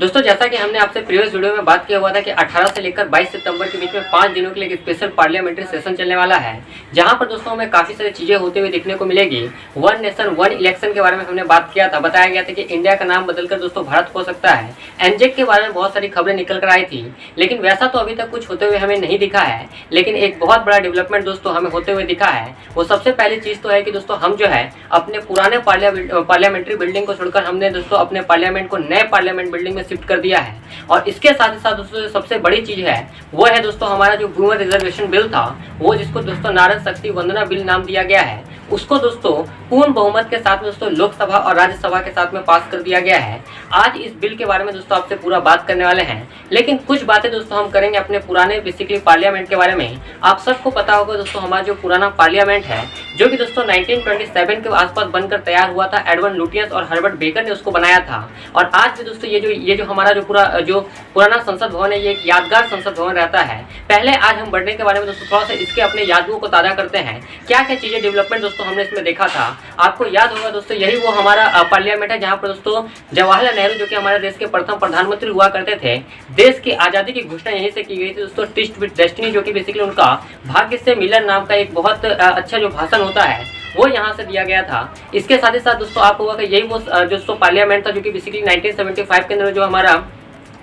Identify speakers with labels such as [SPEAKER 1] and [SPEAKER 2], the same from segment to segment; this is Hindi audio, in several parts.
[SPEAKER 1] दोस्तों जैसा कि हमने आपसे प्रीवियस वीडियो में बात किया हुआ था कि 18 से लेकर 22 सितंबर के बीच में 5 दिनों के लिए एक स्पेशल पार्लियामेंट्री सेशन चलने वाला है, जहां पर दोस्तों हमें काफ़ी सारी चीज़ें होते हुए देखने को मिलेगी। वन नेशन वन इलेक्शन के बारे में हमने बात किया था, बताया गया था कि इंडिया का नाम बदलकर दोस्तों भारत हो सकता है। एनजेक के बारे में बहुत सारी खबरें निकल कर आई थी, लेकिन वैसा तो अभी तक कुछ होते हुए हमें नहीं दिखा है। लेकिन एक बहुत बड़ा डेवलपमेंट दोस्तों हमें होते हुए दिखा है। वो सबसे पहली चीज़ तो है कि दोस्तों हम जो है अपने पुराने पार्लियामेंट्री बिल्डिंग को छोड़कर हमने दोस्तों अपने पार्लियामेंट को नए पार्लियामेंट बिल्डिंग में शिफ्ट कर दिया है। और इसके साथ ही साथ दोस्तों सबसे बड़ी चीज है वो है दोस्तों हमारा जो वुमेन रिजर्वेशन बिल था, वो जिसको दोस्तों नारी शक्ति वंदना बिल नाम दिया गया है, उसको दोस्तों पूर्ण बहुमत के साथ में दोस्तों लोकसभा और राज्यसभा के साथ में पास कर दिया गया है। आज इस बिल के बारे में दोस्तों आपसे पूरा बात करने वाले हैं, लेकिन कुछ बातें दोस्तों हम करेंगे अपने पुराने बेसिकली पार्लियामेंट के बारे में। आप सबको पता होगा दोस्तों हमारा जो पुराना पार्लियामेंट है, जो कि दोस्तों 1927 के आसपास बनकर तैयार हुआ था, एडवर्ड लुटियंस और हर्बर्ट बेकर ने उसको बनाया था। और आज भी दोस्तों ये जो हमारा जो पुराना संसद भवन है, ये एक यादगार संसद भवन रहता है। पहले आज हम बढ़ने के बारे में दोस्तों थोड़ा सा इसके अपने यादों को ताज़ा करते हैं। क्या क्या चीज़ें डेवलपमेंट दोस्तों हमने इसमें देखा था। आपको याद होगा दोस्तों यही वो हमारा पार्लियामेंट है जहाँ पर दोस्तों जवाहरलाल नेहरू जो कि हमारे देश के प्रथम प्रधानमंत्री हुआ करते थे, देश की आज़ादी की घोषणा यहीं से की गई थी दोस्तों। ट्विस्ट विद डेस्टिनी, जो कि बेसिकली उनका भाग्य से मिलन नाम का एक बहुत अच्छा जो भाषण होता है, वो यहाँ से दिया गया था। इसके साथ ही साथ दोस्तों आप होगा कि यही वो दोस्तों पार्लियामेंट था जो कि बेसिकली 1975 के अंदर जो हमारा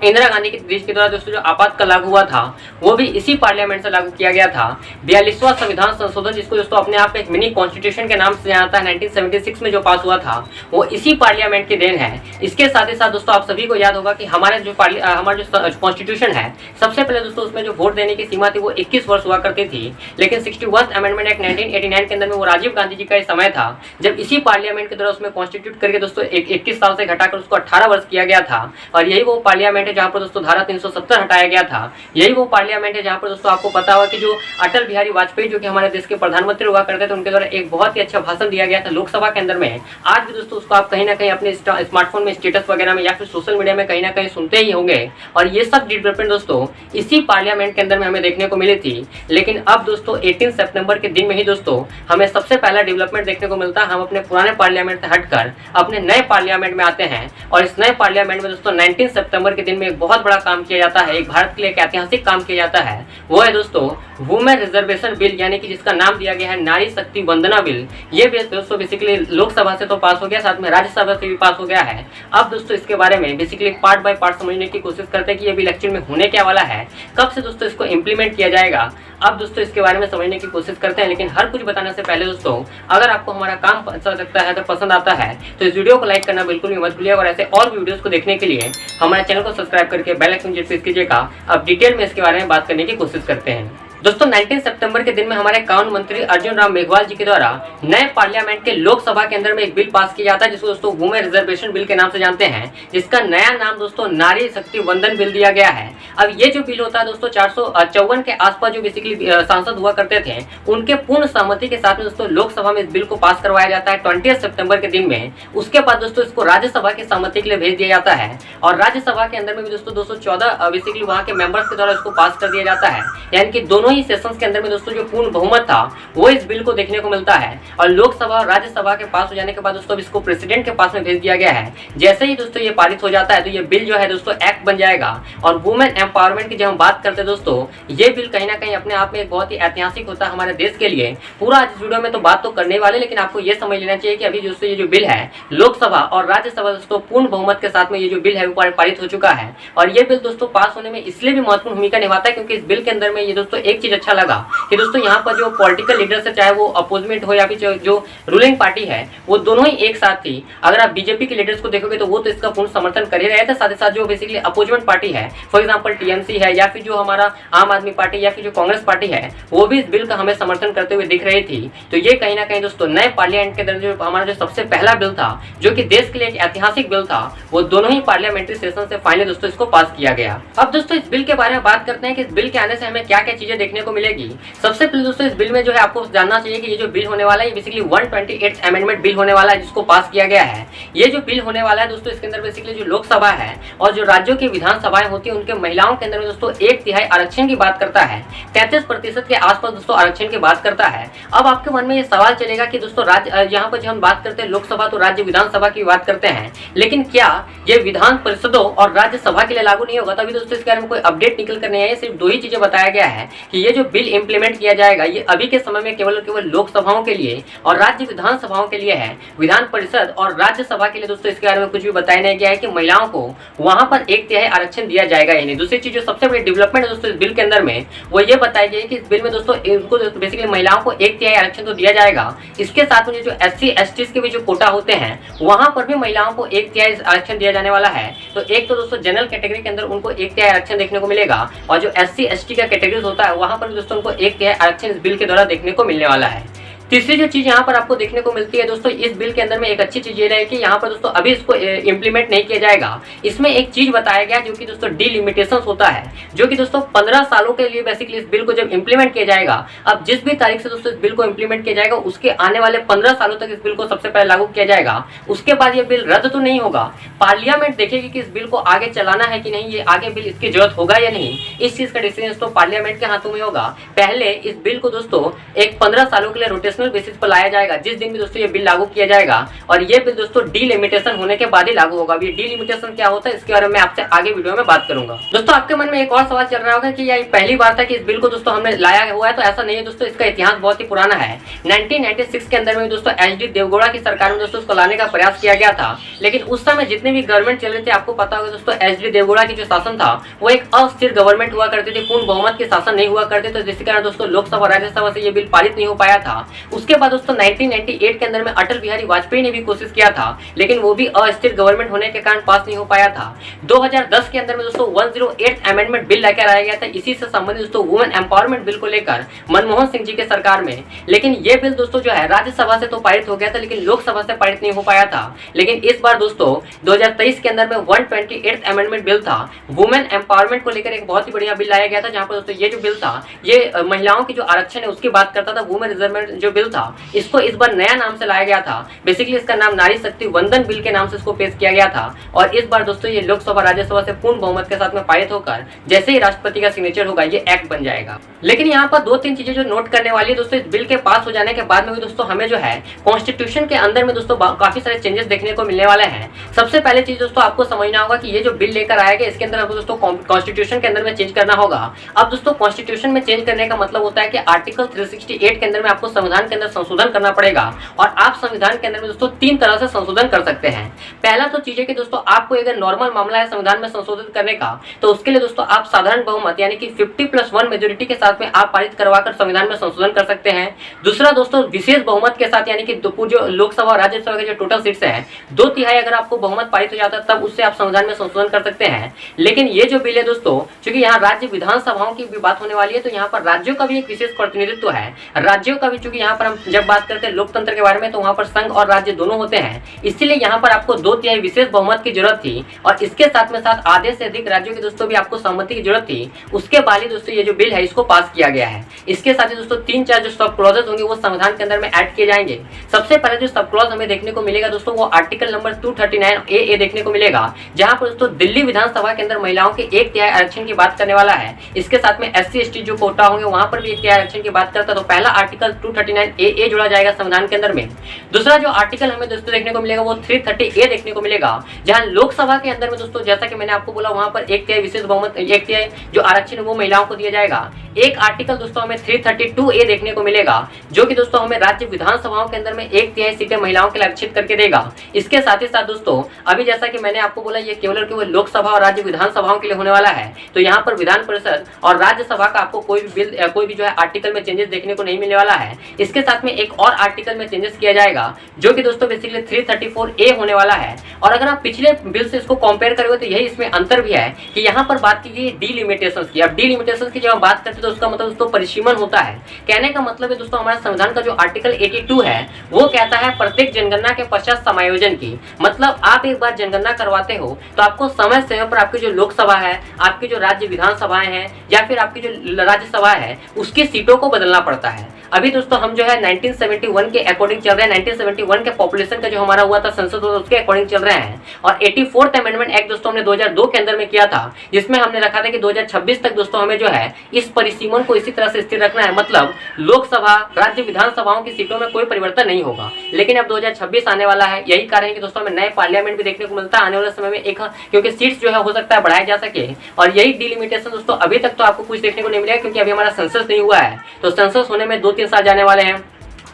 [SPEAKER 1] इंदिरा गांधी के देश के द्वारा दोस्तों जो आपातकाल लागू हुआ था, वो भी इसी पार्लियामेंट से लागू किया गया था। 42वां संविधान संशोधन, जिसको दोस्तों अपने आप में एक मिनी कॉन्स्टिट्यूशन के नाम से जाना था, 1976 में जो पास हुआ था, वो इसी पार्लियामेंट की देन है। इसके साथ ही साथ दोस्तों आप सभी को याद होगा कि हमारा जो कॉन्स्टिट्यूशन है, सबसे पहले दोस्तों उसमें जो वोट देने की सीमा थी वो 21 वर्ष हुआ करती थी। लेकिन 61 अमेंडमेंट एक्ट 1989 के अंदर में वो राजीव गांधी जी का समय था जब इसी पार्लियामेंट के द्वारा उसमें कॉन्स्टिट्यूट करके दोस्तों 21 साल से घटाकर उसको 18 वर्ष किया गया था। और यही वो पार्लियामेंट जहाँ पर दोस्तों धारा 370 हटाया गया था। यही वो पार्लियामेंट है जहाँ पर दोस्तों आपको पता होगा कि जो अटल बिहारी वाजपेयी जो कि हमारे देश के प्रधानमंत्री हुआ करते थे, उनके द्वारा एक बहुत ही अच्छा भाषण दिया गया था लोकसभा के अंदर में। आज भी दोस्तों उसको आप कहीं ना कहीं अपने स्मार्टफोन में, स्टेटस वगैरह में या फिर सोशल मीडिया में कहीं ना कहीं सुनते ही होंगे। और ये सब डेवलपमेंट दोस्तों इसी पार्लियामेंट के अंदर में हमें देखने को मिली थी। लेकिन अब दोस्तों 18 सितंबर के दिन में ही दोस्तों हमें सबसे पहला डेवलपमेंट देखने को मिलता है। हम अपने पुराने पार्लियामेंट से हटकर अपने नए पार्लियामेंट में आते हैं। और इस नए पार्लियामेंट में दोस्तों 19 सितंबर के दिन में एक बहुत बड़ा काम किया जाता है, एक भारत के लिए एक ऐतिहासिक काम किया जाता है। वो है दोस्तों वुमेन रिजर्वेशन बिल, यानी कि जिसका नाम दिया गया है नारी शक्ति वंदना बिल। ये बिल दोस्तों बेसिकली लोकसभा से तो पास हो गया, साथ में राज्यसभा से भी पास हो गया है। अब दोस्तों इसके बारे में बेसिकली पार्ट बाय पार्ट समझने की कोशिश करते हैं कि ये बिल एक्चुअल में होने क्या वाला है, कब से दोस्तों इसको इम्प्लीमेंट किया जाएगा। अब दोस्तों इसके बारे में समझने की कोशिश करते हैं। लेकिन हर कुछ बताने से पहले दोस्तों अगर आपको हमारा काम अच्छा लगता है, तो पसंद आता है, तो इस वीडियो को लाइक करना बिल्कुल भी मत भूलिएगा। और ऐसे और भी वीडियोस को देखने के लिए हमारे चैनल को सब्सक्राइब करके बेल आइकन जरूर प्रेस कीजिएगा। अब डिटेल में इसके बारे में बात करने की कोशिश करते हैं। दोस्तों 19 सितंबर के दिन में हमारे कानून मंत्री अर्जुन राम मेघवाल जी के द्वारा नए पार्लियामेंट के लोकसभा के अंदर में एक बिल पास किया जाता है, जिसको दोस्तों वुमेन रिजर्वेशन बिल के नाम से जानते हैं, जिसका नया नाम दोस्तों नारी शक्ति वंदन बिल दिया गया है। अब ये जो बिल होता है दोस्तों 454 के आसपास जो बेसिकली सांसद हुआ करते थे, उनके पूर्ण सहमति के साथ में दोस्तों लोकसभा में इस बिल को पास करवाया जाता है 20 सितंबर के दिन में। उसके बाद दोस्तों इसको राज्यसभा की सहमति के लिए भेज दिया जाता है। और राज्यसभा के अंदर में भी दोस्तों 214 बेसिकली वहाँ के मेंबर्स के द्वारा इसको पास कर दिया जाता है। यानी कि दोनों ही सेशंस के अंदर में दोस्तों जो पूर्ण बहुमत था वो इस बिल को देखने को मिलता है। और लोकसभा और राज्यसभा के पास हो जाने के बाद दोस्तों इसको प्रेसिडेंट के पास में भेज दिया गया है। जैसे ही दोस्तों ये पारित हो जाता है तो ये बिल जो है दोस्तों एक्ट बन जाएगा। और वुमेन एम्पावरमेंट की जब हम बात करते हैं दोस्तों, ये बिल कहीं ना कहीं अपने आप में बहुत ही ऐतिहासिक होता है हमारे देश के लिए। पूरा आज इस वीडियो में तो बात तो करने वाले, लेकिन आपको ये समझ लेना चाहिए कि अभी दोस्तों ये जो बिल है लोकसभा और राज्यसभा दोस्तों पूर्ण बहुमत के साथ में ये जो बिल है वो पारित हो चुका है। और ये बिल दोस्तों पास होने में इसलिए भी महत्वपूर्ण भूमिका निभाता है क्योंकि इस बिल के अंदर में ये दोस्तों एक चीज अच्छा लगा कि दोस्तों यहाँ पर जो पॉलिटिकल लीडर्स है, चाहे वो अपोजिट हो या फिर जो रूलिंग पार्टी है, वो दोनों ही एक साथ थी। अगर आप बीजेपी के लीडर्स को देखोगे तो वो तो इसका पूर्ण समर्थन कर ही रहे थे, साथ ही साथ जो बेसिकली अपोजिट पार्टी है, फॉर एग्जांपल टीएमसी है या फिर जो हमारा आम आदमी पार्टी या फिर जो कांग्रेस पार्टी है, वो भी इस बिल का हमें समर्थन करते हुए दिख रही थी। तो ये कहीं ना कहीं दोस्तों नए पार्लियामेंट के अंदर जो हमारा जो सबसे पहला बिल था, जो कि देश के लिए एक ऐतिहासिक बिल था, वो दोनों ही पार्लियामेंट्री सेशन से फाइनली दोस्तों इसको पास किया गया। अब दोस्तों इस बिल के बारे में बात करते हैं कि इस बिल के आने से हमें क्या क्या चीजें देखने देखने को मिलेगी। सबसे पहले दोस्तों इस बिल में जो है आपको जानना चाहिए कि ये जो बिल होने वाला है ये बेसिकली 128th अमेंडमेंट बिल होने वाला है, जिसको पास किया गया है। ये जो बिल होने वाला है दोस्तों, इसके अंदर बेसिकली जो लोकसभा है और जो राज्यों की विधानसभाएं होती है उनके महिलाओं के अंदर में दोस्तों 1/3 आरक्षण की बात करता है, 33% के आसपास दोस्तों आरक्षण की बात करता है। अब आपके मन में ये सवाल चलेगा कि दोस्तों राज्य, यहाँ पर जब हम बात करते हैं लोकसभा तो राज्य विधानसभा की बात करते हैं, लेकिन क्या ये विधान परिषदों और राज्यसभा के लिए लागू नहीं होगा? तभी दोस्तों इसके बारे में कोई अपडेट निकल कर नहीं आई है। सिर्फ दो ही चीजें बताया गया है कि ये जो बिल इंप्लीमेंट किया जाएगा ये अभी के समय में केवल लोकसभाओं के लिए और राज्य विधानसभाओं के लिए है। विधान परिषद और राज्यसभा के लिए दोस्तों इसके बारे में कुछ भी बताया नहीं गया है कि महिलाओं को वहां पर 1/3 आरक्षण दिया जाएगा या नहीं। दूसरी चीज जो सबसे बड़ी डेवलपमेंट है दोस्तों इस बिल के अंदर में वो ये बताई गई है कि इस बिल में दोस्तों इनको बेसिकली महिलाओं को 1/3 आरक्षण तो दिया जाएगा, इसके साथ में जो SC ST के भी जो कोटा होते हैं वहां पर भी महिलाओं को 1/3 आरक्षण दिया जाने वाला है। तो एक तो दोस्तों जनरल कैटेगरी के अंदर उनको 1/3 आरक्षण देखने को मिलेगा और जो SC ST का कैटेगरीज होता है वहां पर दोस्तों उनको 1/3 आरक्षण इस बिल के द्वारा देखने को मिलने वाला है। तीसरी जो चीज यहाँ पर आपको देखने को मिलती है दोस्तों इस बिल के अंदर में एक अच्छी चीज ये रही कि यहाँ पर दोस्तों अभी इसको इंप्लीमेंट नहीं किया जाएगा। इसमें एक चीज बताया गया जो कि दोस्तों डिलिमिटेशन होता है, जो कि दोस्तों 15 सालों के लिए बेसिकली इस बिल को जब इंप्लीमेंट किया जाएगा, अब जिस भी तारीख से दोस्तों इस बिल को इंप्लीमेंट किया जाएगा उसके आने वाले 15 सालों तक इस बिल को सबसे पहले लागू किया जाएगा। उसके बाद ये बिल रद्द तो नहीं होगा, पार्लियामेंट देखेगी कि इस बिल को आगे चलाना है कि नहीं, ये आगे बिल इसकी जरूरत होगा या नहीं। इस चीज का डिसीजन तो पार्लियामेंट के हाथों में होगा। पहले इस बिल को दोस्तों एक 15 सालों के लिए रोटेशनल बेसिस पर लाया जाएगा, जिस दिन भी दोस्तों ये बिल लागू किया जाएगा, और ये बिल दोस्तों डिलिमिटेशन होने के बाद ही लागू होगा। ये डिलिमिटेशन क्या होता है इसके बारे में आपसे आगे वीडियो में बात करूंगा। दोस्तों आपके मन में एक और सवाल चल रहा होगा कि यह पहली बार था कि इस बिल को दोस्तों हमने लाया हुआ है, तो ऐसा नहीं है दोस्तों, इसका इतिहास बहुत ही पुराना है। 1996 के अंदर में दोस्तों HD देवगौड़ा की सरकार में दोस्तों उसको लाने का प्रयास किया गया था, लेकिन उस समय जितने भी गवर्नमेंट चल रहे थे आपको पता होगा दोस्तों HD देवगौड़ा की जो शासन था वो एक अस्थिर गवर्नमेंट हुआ करते थे, पूर्ण बहुमत के शासन नहीं हुआ करते, तो जिसके कारण दोस्तों लोकसभा राज्यसभा से ये बिल पारित नहीं हो पाया था। उसके बाद दोस्तों 1998 के अंदर में अटल बिहारी वाजपेयी ने भी कोशिश किया था, लेकिन वो भी अस्थिर गवर्नमेंट होने के कारण पास नहीं हो पाया था। 2010 के अंदर में दोस्तों 108th अमेंडमेंट बिल लेकर आया गया था, इसी से संबंधित दोस्तों वुमेन एम्पावरमेंट बिल को लेकर मनमोहन सिंह जी के सरकार में। लेकिन ये बिल दोस्तों जो है राज्यसभा से तो पारित हो गया था, लेकिन लोकसभा से पारित नहीं हो पाया था। लेकिन इस बार दोस्तों 2023 के अंदर में 128th अमेंडमेंट बिल था, वुमेन एम्पावरमेंट को लेकर एक बहुत ही बढ़िया बिल लाया गया था, जहां पर दोस्तों ये जो बिल था ये महिलाओं की जो आरक्षण है उसकी बात करता था। वुमेन रिजर्वमेंट जो बिल था इसको इस बार नया नाम से लाया गया था, बेसिकली इसका नाम नारी शक्ति वंदन बिल के नाम से इसको पेश किया गया था। और इस बार दोस्तों ये लोकसभा राज्यसभा से पूर्ण बहुमत के साथ में पारित होकर जैसे ही राष्ट्रपति का सिग्नेचर होगा ये एक्ट बन जाएगा। लेकिन यहाँ पर 2-3 चीजें जो नोट करने वाली है दोस्तों, इस बिल के पास हो जाने के बाद में भी दोस्तों हमें जो है कॉन्स्टिट्यूशन के अंदर में दोस्तों काफी सारे चेंजेस देखने को मिलने वाले हैं। सबसे पहले चीज दोस्तों आपको समझना होगा कि ये जो बिल लेकर आया गया इसके अंदर आपको दोस्तों कॉन्स्टिट्यूशन के अंदर में चेंज करना होगा। अब दोस्तों कॉन्स्टिट्यूशन में चेंज करने का मतलब होता है कि आर्टिकल 368 के अंदर में आपको संविधान के अंदर संशोधन करना पड़ेगा, और आप संविधान के अंदर में दोस्तों 3 तरह से संशोधन कर सकते हैं। पहला तो चीज है कि दोस्तों आपको अगर नॉर्मल मामला है संविधान में संशोधित करने का, तो उसके लिए दोस्तों आप साधारण बहुमत यानी कि 50+1 मेजोरिटी के साथ में आप पारित करवाकर संविधान में संशोधन कर सकते हैं। दूसरा दोस्तों विशेष बहुमत के साथ, यानी कि जो लोकसभा और राज्यसभा के जो टोटल सीट्स हैं 2/3 अगर आपको बहुमत पारित हो जाता है तब उससे आप संविधान में संशोधन कर सकते हैं। लेकिन ये जो बिल है दोस्तों, चूंकि यहाँ राज्य विधानसभाओं की भी बात होने वाली है, तो यहाँ पर राज्यों का भी एक विशेष प्रतिनिधित्व है। राज्यों का भी, चूंकि यहाँ पर हम जब बात करते हैं लोकतंत्र के बारे में, तो वहाँ पर संघ और राज्य दोनों होते हैं, इसलिए यहाँ पर आपको 2/3 विशेष बहुमत की जरूरत थी, और इसके साथ में साथ आधे से अधिक राज्यों की दोस्तों भी आपको सहमति की जरूरत थी। उसके बाद ही दोस्तों ये जो बिल है इसको पास किया गया है। इसके साथ ही दोस्तों 3-4 जो सब क्लॉजेस होंगे वो संविधान के अंदर में ऐड किए जाएंगे। सबसे पहले जो सब क्लॉज हमें देखने को मिलेगा दोस्तों वो आर्टिकल नंबर 239A देखने को मिलेगा, जहां पर दोस्तों दिल्ली विधानसभा के अंदर महिलाओं के 1/3 आरक्षण की बात करने वाला है। इसके साथ में SC ST जो कोटा होंगे वहां पर भी 1/3 आरक्षण की बात करता है, तो पहला आर्टिकल 239A जोड़ा जाएगा संविधान के अंदर में। दूसरा जो आर्टिकल हमें दोस्तों देखने को मिलेगा वो 330A देखने को मिलेगा, जहां लोकसभा के अंदर में दोस्तों जैसा कि मैंने आपको बोला वहां पर 1/3 विशेष बहुमत 1/3 जो आरक्षण है वो महिलाओं को दिया जाएगा। एक आर्टिकल दोस्तों हमें 332A देखने को मिलेगा, जो कि दोस्तों हमें राज्य विधानसभाओं के अंदर में 1/3 सीटें महिलाओं के लिए आरक्षित करके देगा। इसके साथ ही साथ दोस्तों अभी जैसा कि मैंने आपको बोला ये केवल लोकसभा और राज्य विधानसभाओं के लिए होने वाला है, तो यहाँ पर विधान परिषद और राज्यसभा का आपको कोई भी जो है आर्टिकल में चेंजेस देखने को नहीं मिलने वाला है। इसके साथ में एक और आर्टिकल में चेंजेस किया जाएगा, जो कि दोस्तों बेसिकली 334A होने वाला है। और अगर आप पिछले बिल से इसको कंपेयर करोगे तो यही इसमें अंतर भी है कि यहाँ पर बात की गई डिलिमिटेशंस की। अब डिलिमिटेशंस की जब हम बात करते हैं तो उसका मतलब दोस्तों परिसीमन होता है। कहने का मतलब है दोस्तों हमारा संविधान का जो आर्टिकल 82 है वो कहता है प्रत्येक जनगणना के पश्चात समायोजन की। मतलब आप एक बार जनगणना करवाते हो तो आपको समय समय पर आपकी जो लोकसभा है, आपकी जो राज्य विधानसभाएं हैं या फिर आपकी जो राज्यसभा है उसकी सीटों को बदलना पड़ता है। अभी दोस्तों हम जो है 1971 के अकॉर्डिंग चल रहे हैं, 1971 के पॉपुलेशन का जो हमारा हुआ था संसद उसके अकॉर्डिंग चल रहे हैं। और 84th अमेंडमेंट एक्ट दोस्तों हमने 2002 के अंदर में किया था, जिसमें हमने रखा था कि 2026 तक दोस्तों हमें जो है इस परिसीमन को इसी तरह से स्थिर रखना है। मतलब लोकसभा राज्य विधानसभाओं की सीटों में कोई परिवर्तन नहीं होगा। लेकिन अब 2026 आने वाला है, यही कारण है कि दोस्तों हमें नए पार्लियामेंट भी देखने को मिलता है आने वाले समय में, एक क्योंकि सीट्स जो है हो सकता है बढ़ाए जा सके। और यही डिलिमिटेशन दोस्तों अभी तक तो आपको कुछ देखने को नहीं मिलेगा, क्योंकि अभी हमारा सेंसस नहीं हुआ है। तो सेंसस होने में 2-3 साल जाने वाले हैं।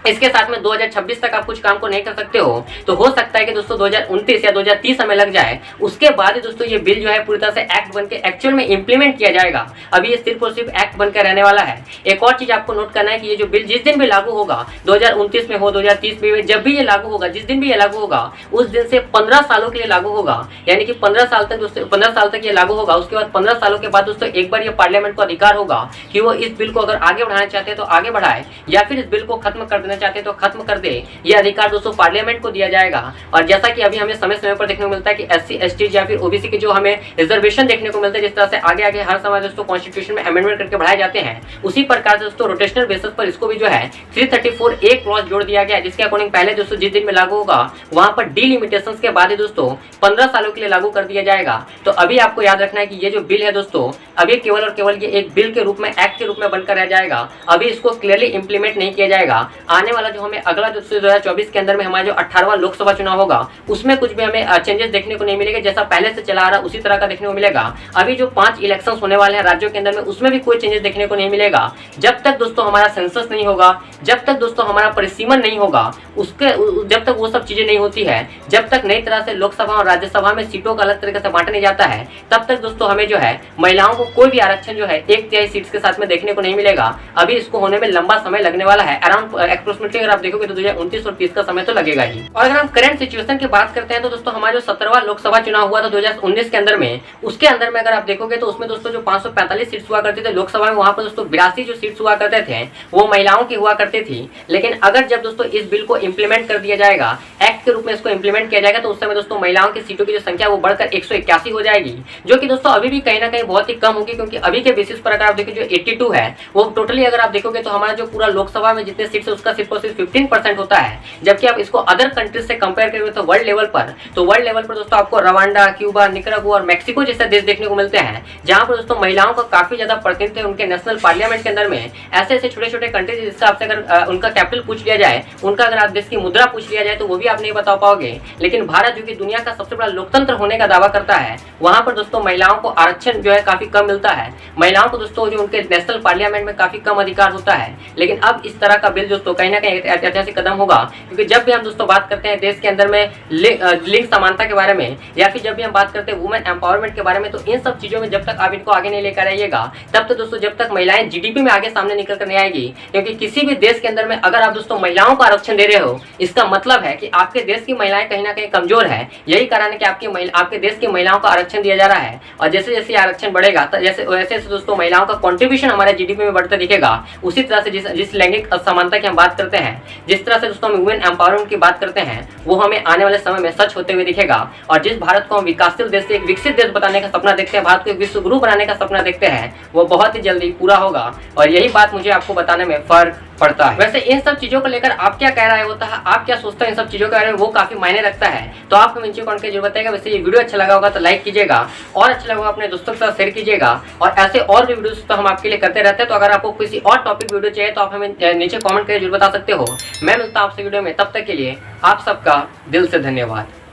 [SPEAKER 1] इसके साथ में 2026 तक आप कुछ काम को नहीं कर सकते हो, तो हो सकता है कि दोस्तों 2029 या 2030 हमें लग जाए। उसके बाद ही दोस्तों ये बिल जो है पूरी तरह से एक्ट बनके एक्चुअल में इंप्लीमेंट किया जाएगा। अभी ये सिर्फ और सिर्फ एक्ट बनकर रहने वाला है। एक और चीज आपको नोट करना है कि ये जो बिल जिस दिन भी लागू होगा, 2029 में हो 2030 में, जब भी ये लागू होगा, जिस दिन भी ये लागू होगा उस दिन से 15 सालों के लिए लागू होगा। यानी कि 15 साल तक दोस्तों 15 साल तक ये लागू होगा। उसके बाद 15 सालों के बाद दोस्तों एक बार ये पार्लियामेंट को अधिकार होगा कि वो इस बिल को अगर आगे बढ़ाना चाहते हैं तो आगे बढ़ाए, या फिर इस बिल को खत्म कर देना चाहते हैं तो खत्म कर दे। ये अधिकार दोस्तों पार्लियामेंट को दिया जाएगा। और जैसा कि अभी हमें समय समय पर देखने को मिलता है कि SC ST या फिर OBC के जो हमें रिजर्वेशन देखने को मिलता है, जिस तरह से आगे आगे हर समय दोस्तों कॉन्स्टिट्यूशन में अमेंडमेंट करके बढ़ाए जाते हैं, उसी प्रकार से दोस्तों रोटेशनल बेसिस पर इसको भी जो है 334A क्लॉज जोड़ दिया गया है, जिसके अकॉर्डिंग पहले दोस्तों जिस दिन में लागू होगा वहां पर डिलिमिटेशंस के बाद ही दोस्तों 15 सालों के लिए लागू कर दिया जाएगा। तो अभी आपको याद रखना है कि ये जो बिल है दोस्तों अभी केवल और केवल ये एक बिल के रूप में, एक्ट के रूप में बनकर रह जाएगा। अभी इसको क्लियरली इंप्लीमेंट नहीं किया जाएगा। आने वाला जो हमें अगला दोस्तों 2024 के अंदर में हमारा जो 18वां लोकसभा चुनाव होगा उसमें कुछ भी हमें चेंजेस देखने को नहीं मिलेगा। जैसा पहले से चला आ रहा उसी तरह का देखने को मिलेगा। अभी जो 5 इलेक्शंस होने वाले हैं राज्यों के अंदर में, उसमें भी कोई चेंजेस देखने को नहीं मिलेगा। जब तक दोस्तों हमारा सेंसस नहीं होगा, जब तक दोस्तों हमारा परिसीमन नहीं होगा, उसके जब तक वो सब चीजें नहीं होती है, जब तक नई तरह से लोकसभा और राज्यसभा में सीटों का अलग तरीके से बांटा नहीं जाता है, तब तक दोस्तों हमें जो है महिलाओं को कोई भी आरक्षण जो है 1/3 सीट्स के साथ में देखने को नहीं मिलेगा। अभी इसको होने में लंबा समय लगने वाला है। अराउंड अप्रोक्सीमेटली अगर आप देखोगे तो 2029 और 30 का समय तो लगेगा ही। और अगर हम करंट सिचुएशन की बात करते हैं तो दोस्तों हमारा जो 17वां लोकसभा चुनाव हुआ था 2019 के अंदर में, उसके अंदर में अगर आप देखोगे तो उसमें दोस्तों जो 545 सीट्स हुआ करते थे लोकसभा में, वहां पर दोस्तों 82 जो सीट्स हुआ करते थे वो महिलाओं की हुआ करती थी। लेकिन अगर जब दोस्तों इस बिल को इंप्लीमेंट कर दिया जाएगा, एक्ट के रूप में इसको इंप्लीमेंट किया जाएगा, तो उस समय दोस्तों महिलाओं की सीटों की जो संख्या वो बढ़कर 181 हो जाएगी, जो कि दोस्तों अभी भी कहीं ना कहीं बहुत ही कम होगी। क्योंकि अभी के बेसिस पर अगर आप देखो जो 82 है वो टोटली अगर आप देखोगे तो हमारा जो पूरा लोकसभा में जितने सीट्स है उसका सिर्फ और सिर्फ 15% होता है। जबकि आप इसको अदर कंट्रीज से कंपेयर करोगे तो वर्ल्ड लेवल पर दोस्तों आपको रवांडा, क्यूबा, निकरागुआ और मैक्सिको जैसे देश देखने को मिलते हैं, जहां पर दोस्तों महिलाओं का काफी ज्यादा प्रतिनिधित्व है उनके नेशनल पार्लियामेंट के अंदर में। ऐसे ऐसे छोटे छोटे कंट्रीज जिससे आपसे अगर उनका कैपिटल पूछ लिया जाए, उनका अगर आप देश की मुद्रा पूछ लिया जाए तो वो भी आप नहीं बता पाओगे। लेकिन भारत जो कि दुनिया का सबसे बड़ा लोकतंत्र होने का दावा करता है, वहां पर दोस्तों महिलाओं को आरक्षण जो है काफी कम मिलता है। महिलाओं को दोस्तों जो उनके नेशनल पार्लियामेंट में काफी कम अधिकार होता है। लेकिन अब इस तरह का बिल दोस्तों कहीं ना कहीं ऐतिहासिक कदम होगा। क्योंकि जब भी हम दोस्तों बात करते हैं देश के अंदर में लिंग समानता के बारे में, या फिर जब भी हम बात करते हैं वुमेन एम्पावरमेंट के बारे में, तो इन सब चीजों में जब तक आप इनको आगे नहीं लेकर आइएगा, तब तो दोस्तों जब तक महिलाएं GDP में आगे सामने निकल कर नहीं आएगी। क्योंकि किसी भी देश के अंदर में अगर आप दोस्तों महिलाओं को आरक्षण दे रहे हो, इसका मतलब है कि आपके देश की महिलाएं कहीं ना कहीं कमजोर है। यही कारण है कि आपके देश की महिलाओं को आरक्षण दिया जा रहा है। और जैसे जैसे आरक्षण बढ़ेगा जैसे वैसे दोस्तों महिलाओं का कॉन्ट्रीब्यूशन हमारे GDP में बढ़ता दिखेगा। उसी तरह से जिस लैंगिक असमानता की हम बात करते हैं, जिस तरह से दोस्तों हम वुमेन एम्पावरमेंट की बात करते हैं, वो हमें आने वाले समय में सच होते हुए दिखेगा। और जिस भारत को हम विकासशील देश से एक विकसित देश बताने का सपना देखते हैं, भारत को एक विश्व गुरु बनाने का सपना देखते हैं, वो बहुत ही जल्दी पूरा होगा। और यही बात मुझे आपको बताने में फर्क पड़ता है। वैसे इन सब चीजों को लेकर आप क्या कह रहे होता है, आप क्या सोचते हैं इन सब चीजों के बारे में, वो काफी मायने रखता है। तो आपको नीचे कमेंट करके जरूर बताइएगा। वैसे ये वीडियो अच्छा लगा होगा तो लाइक कीजिएगा, और अच्छा लगा अपने दोस्तों के साथ शेयर कीजिएगा। और ऐसे और भी वीडियोस तो हम आपके लिए करते रहते हैं। तो अगर आपको किसी और टॉपिक वीडियो चाहिए तो आप हमें नीचे कमेंट करके जरूर बता सकते हो। मैं मिलता हूं आपसे वीडियो में, तब तक के लिए आप सबका दिल से धन्यवाद।